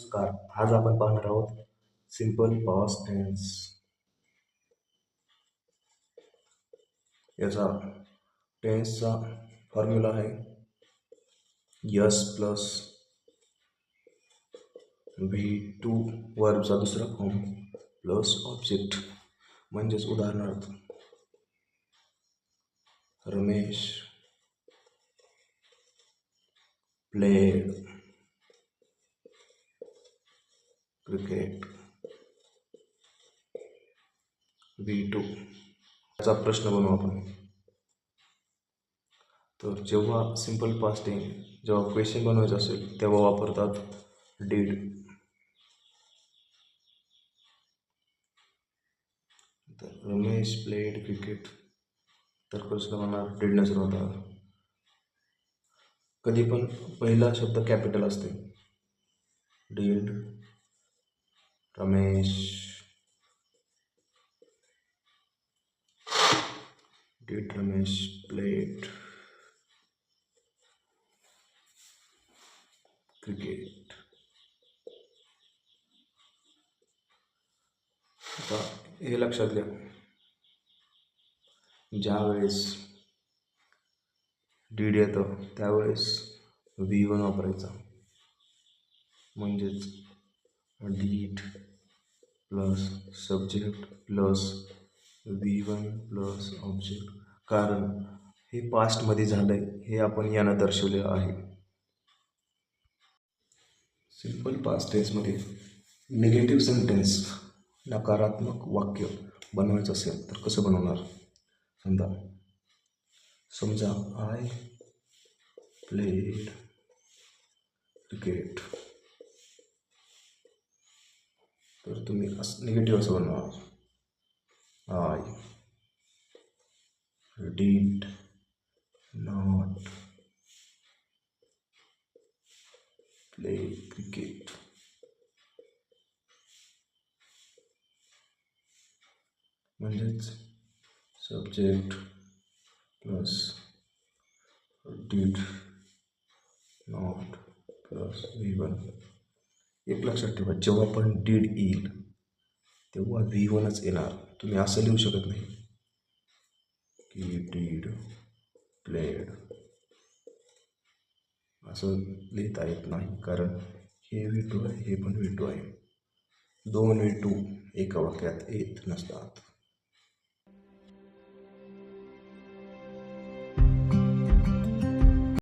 नमस्कार. आज आपण पाहणार आहोत सिंपल पास्ट टेन्स. याचा टेन्सचा फॉर्म्युला आहे यस प्लस V2 वर्बचा दुसरा फॉर्म प्लस ऑब्जेक्ट. म्हणजेच उदाहरणार्थ रमेश प्लेड क्रिकेट. V2 याचा प्रश्न बनवू आपण. तर जेव्हा सिंपल पास्ट टेन्स जेव्हा क्वेश्चन बनवायचं असेल तेव्हा वापरतात डीड. तर रमेश प्लेड क्रिकेट, तर प्रश्न होणार डीडने सुरू होणार. कधी पण पहिला शब्द कॅपिटल असते. Did Ramesh, did Ramesh played cricket. आता हे लक्षात घ्या, ज्यावेळेस डीड येतं त्यावेळेस V1 वापरायचा. म्हणजेच did plus subject plus V1 plus object. कारण हे पास्टमध्ये झालं आहे, हे आपण यानं दर्शवले आहे. सिंपल पास्ट टेन्समध्ये निगेटिव्ह सेंटेन्स नकारात्मक वाक्य बनवायचं असेल तर कसं बनवणार? समजा आय प्लेड क्रिकेट, तर तुम्ही निगेटिव्ह असं बनवा. I did not play cricket. म्हणजेच subject plus did not plus V1. एक लक्षात ठेवा, जेव्हा पण डीड येईल तेव्हा V1च येणार. तुम्ही असं लिहू शकत नाही की डीड प्लेड, असं लिहिता येत नाही. कारण हे V2 आहे, हे पण V2 आहे. दोन V2 एका वाक्यात येत नसतात.